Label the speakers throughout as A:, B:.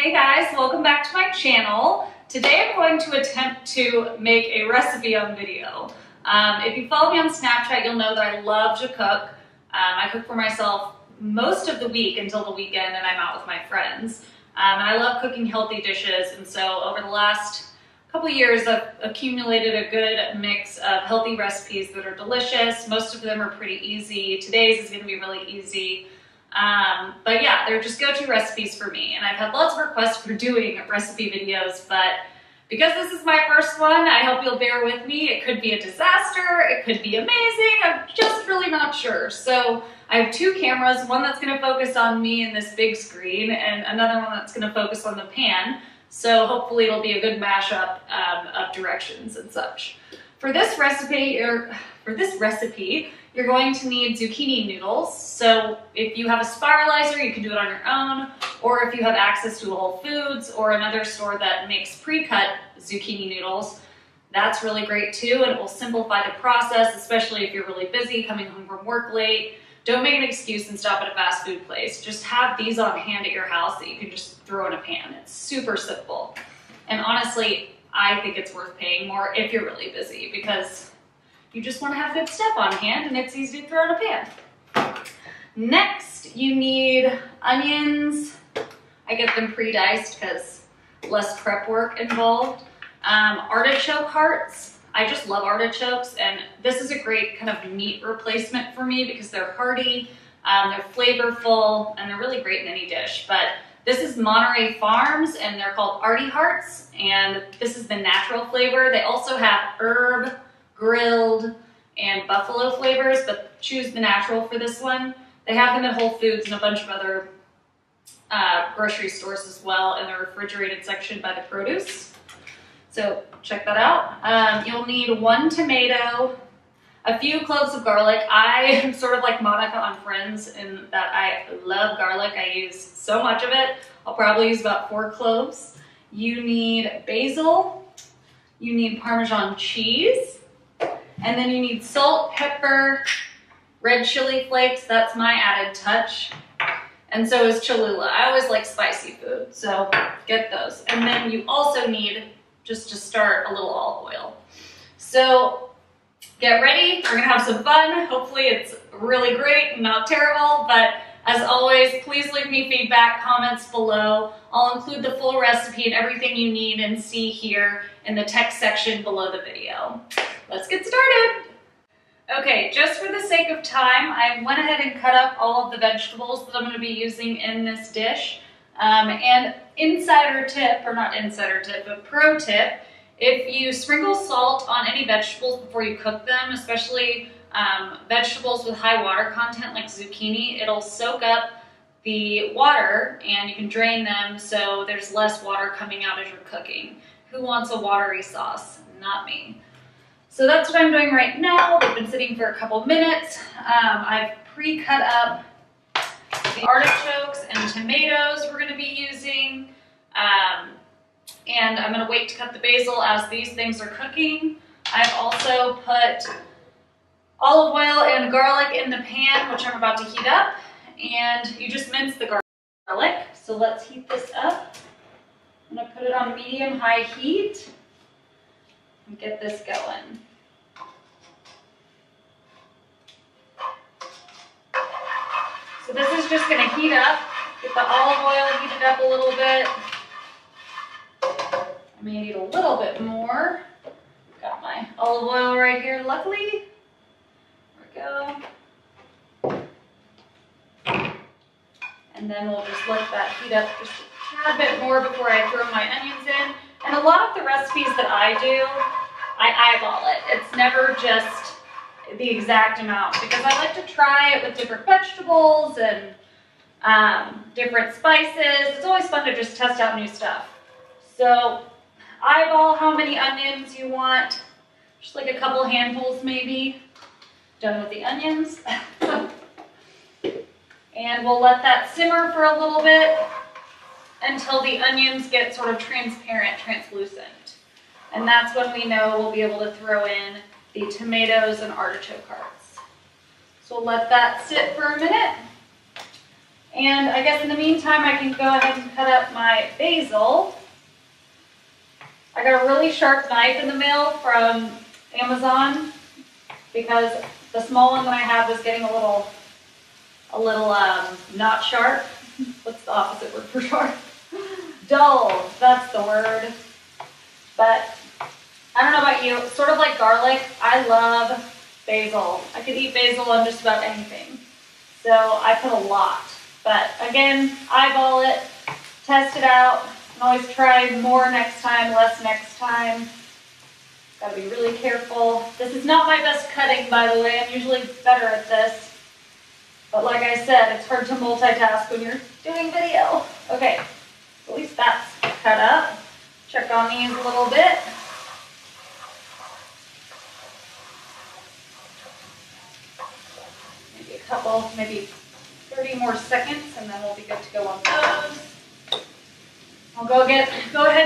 A: Hey guys, welcome back to my channel. Today I'm going to attempt to make a recipe on video. If you follow me on Snapchat, you'll know that I love to cook. I cook for myself most of the week until the weekend and I'm out with my friends. And I love cooking healthy dishes, and so over the last couple years I've accumulated a good mix of healthy recipes that are delicious. Most of them are pretty easy. Today's is going to be really easy. But yeah, they're just go-to recipes for me, and I've had lots of requests for doing recipe videos, but because this is my first one, I hope you'll bear with me. It could be a disaster, it could be amazing, I'm just really not sure. So I have two cameras, one that's going to focus on me in this big screen, and another one that's going to focus on the pan. So hopefully it'll be a good mashup of directions and such. For this recipe, you're going to need zucchini noodles. So if you have a spiralizer, you can do it on your own, or if you have access to a Whole Foods or another store that makes pre-cut zucchini noodles, that's really great too, and it will simplify the process, especially if you're really busy, coming home from work late. Don't make an excuse and stop at a fast food place. Just have these on hand at your house that you can just throw in a pan. It's super simple. And honestly, I think it's worth paying more if you're really busy, because you just want to have good stuff on hand and it's easy to throw in a pan. Next, you need onions. I get them pre-diced because less prep work involved. Artichoke hearts. I just love artichokes, and this is a great kind of meat replacement for me because they're hearty, they're flavorful, and they're really great in any dish. But this is Monterey Farms, and they're called ArtiHearts, and this is the natural flavor. They also have herb, grilled, and buffalo flavors, but choose the natural for this one. They have them at Whole Foods and a bunch of other grocery stores as well in the refrigerated section by the produce. So check that out. You'll need 1 tomato, a few cloves of garlic. I am sort of like Monica on Friends in that I love garlic. I use so much of it. I'll probably use about 4 cloves. You need basil. You need Parmesan cheese. And then you need salt, pepper, red chili flakes. That's my added touch. And so is Cholula. I always like spicy food, so get those. And then you also need, just to start, a little olive oil. So get ready, we're gonna have some fun. Hopefully it's really great and not terrible, but as always, please leave me feedback, comments below. I'll include the full recipe and everything you need and see here in the text section below the video. Let's get started. Okay, just for the sake of time, I went ahead and cut up all of the vegetables that I'm gonna be using in this dish. And insider tip, or not insider tip, but pro tip, if you sprinkle salt on any vegetables before you cook them, especially vegetables with high water content like zucchini, it'll soak up the water and you can drain them so there's less water coming out as you're cooking. Who wants a watery sauce? Not me. So that's what I'm doing right now. They've been sitting for a couple minutes. I've pre-cut up the artichokes and tomatoes we're gonna be using. And I'm gonna wait to cut the basil as these things are cooking. I've also put olive oil and garlic in the pan, which I'm about to heat up. And you just mince the garlic. So let's heat this up. I'm gonna put it on medium-high heat and get this going. So this is just gonna heat up. Get the olive oil heated up a little bit. I may need a little bit more. Got my olive oil right here, luckily. There we go. And then we'll just let that heat up just a tad bit more before I throw my onions in. And a lot of the recipes that I do, I eyeball it. It's never just the exact amount, because I like to try it with different vegetables and different spices. It's always fun to just test out new stuff. So eyeball how many onions you want, just like a couple handfuls maybe. Done with the onions. And we'll let that simmer for a little bit until the onions get sort of transparent, translucent. And that's when we know we'll be able to throw in the tomatoes and artichoke hearts. So we'll let that sit for a minute. And I guess in the meantime, I can go ahead and cut up my basil. I got a really sharp knife in the mail from Amazon because the small one that I have was getting a little not sharp. What's the opposite word for sharp? Dull, that's the word. But I don't know about you, sort of like garlic, I love basil. I could eat basil on just about anything. So I put a lot. But again, eyeball it, test it out, and always try more next time, less next time. Gotta be really careful. This is not my best cutting, by the way. I'm usually better at this. But like I said, it's hard to multitask when you're doing video. Okay, at least that's cut up. Check on these a little bit. Maybe a couple, maybe 30 more seconds, and then we'll be good to go on those. I'll go ahead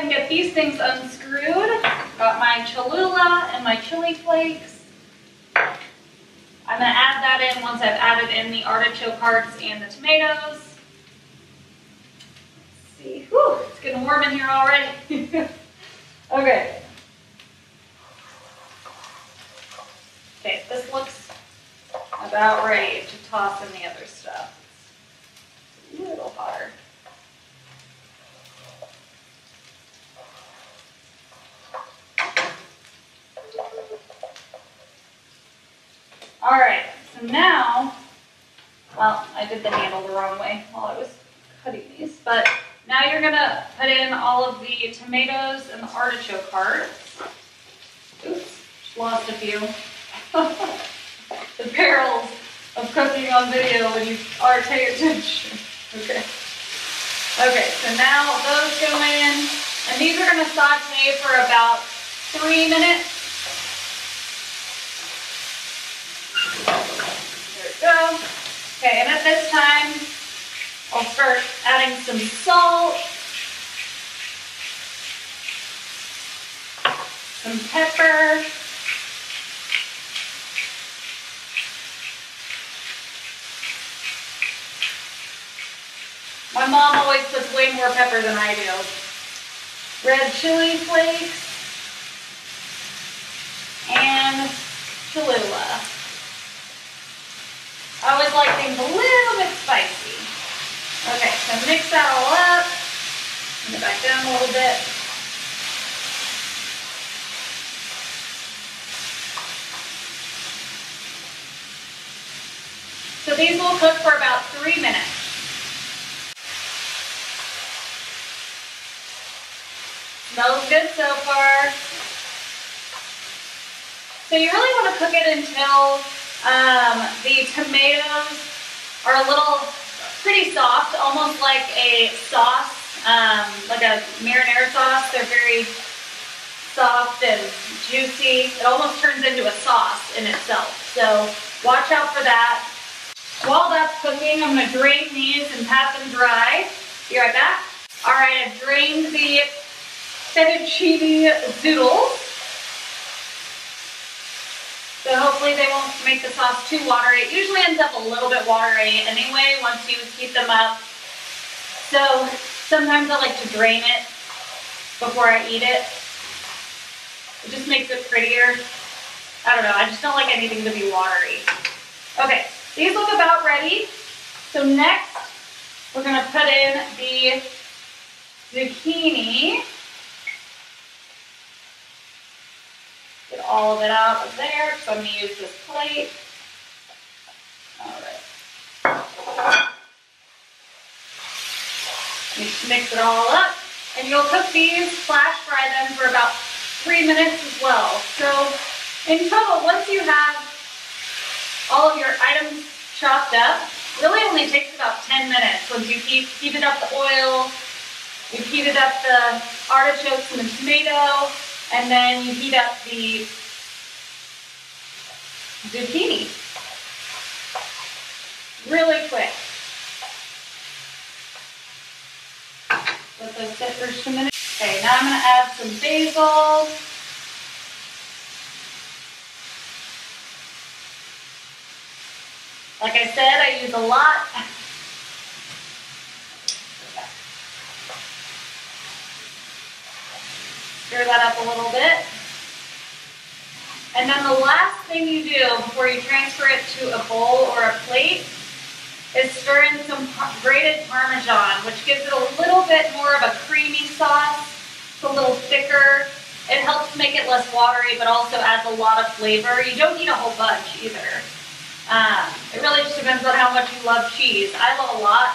A: and get these things unscrewed. Got my Cholula and my Chili Flakes. I'm gonna add that in once I've added in the artichoke hearts and the tomatoes. Let's see, whew, it's getting warm in here already. Okay. Okay, this looks about ready to toss in the other stuff. It's a little hotter. All right, so now, well, I did the handle the wrong way while I was cutting these, but now you're gonna put in all of the tomatoes and the artichoke hearts. Oops, just lost a few. The perils of cooking on video when you are paying attention. Okay. Okay, so now those go in, and these are gonna saute for about 3 minutes. There we go. Okay, and at this time, I'll start adding some salt, some pepper, my mom always puts way more pepper than I do. Red chili flakes and Cholula. I always like things a little bit spicy. Okay, so mix that all up. Bring it back down a little bit. So these will cook for about 3 minutes. Smells good so far. So you really want to cook it until the tomatoes are a little pretty soft, almost like a sauce, like a marinara sauce. They're very soft and juicy. It almost turns into a sauce in itself. So watch out for that. While that's cooking, I'm going to drain these and pat them dry. Be right back. All right, I've drained the fettuccine noodles. So hopefully they won't make the sauce too watery. It usually ends up a little bit watery anyway once you heat them up. So sometimes I like to drain it before I eat it. It just makes it prettier. I don't know, I just don't like anything to be watery. Okay, these look about ready. So next, we're gonna put in the zucchini. Get all of it out of there, so I'm going to use this plate. All right. Mix it all up, and you'll cook these, flash fry them for about 3 minutes as well. So in total, once you have all of your items chopped up, really only takes about 10 minutes. Once you heated up the oil, you've heated up the artichokes and the tomato, and then you heat up the zucchini. Really quick. Let those sit for just a minute. Okay, now I'm going to add some basil. Like I said, I use a lot. Stir that up a little bit. And then the last thing you do before you transfer it to a bowl or a plate is stir in some grated Parmesan, which gives it a little bit more of a creamy sauce. It's a little thicker. It helps make it less watery, but also adds a lot of flavor. You don't need a whole bunch either. It really just depends on how much you love cheese. I love a lot,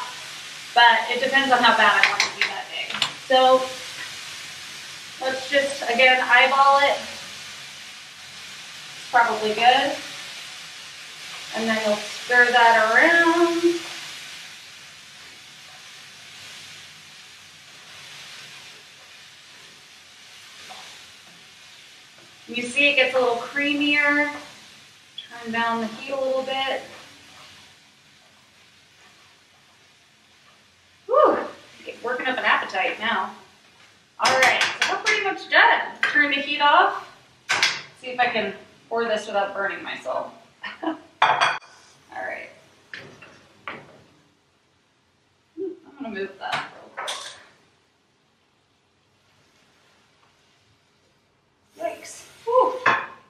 A: but it depends on how bad I want it to be that day. So let's just, again, eyeball it. It's probably good. And then you'll stir that around. You see it gets a little creamier. Turn down the heat a little bit. Whew, working up an appetite now. All right, so we're pretty much done. Turn the heat off. See if I can pour this without burning myself. All right. I'm gonna move that real quick. Yikes. Whew.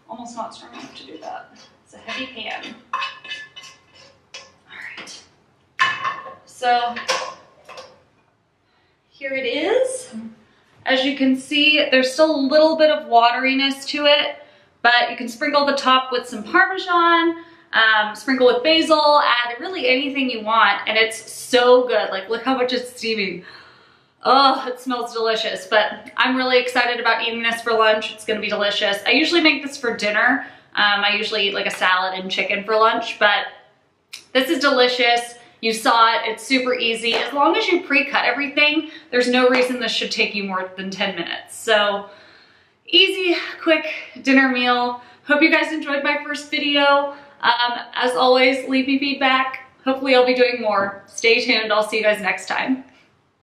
A: Almost not strong enough to do that. It's a heavy pan. All right. So here it is. As you can see, there's still a little bit of wateriness to it, but you can sprinkle the top with some Parmesan, sprinkle with basil, add really anything you want, and it's so good. Like, look how much it's steaming. Oh, it smells delicious, but I'm really excited about eating this for lunch. It's gonna be delicious. I usually make this for dinner. I usually eat like a salad and chicken for lunch, but this is delicious. You saw it, it's super easy. As long as you pre-cut everything, there's no reason this should take you more than 10 minutes. So easy, quick dinner meal. Hope you guys enjoyed my first video. As always, leave me feedback. Hopefully I'll be doing more. Stay tuned, I'll see you guys next time.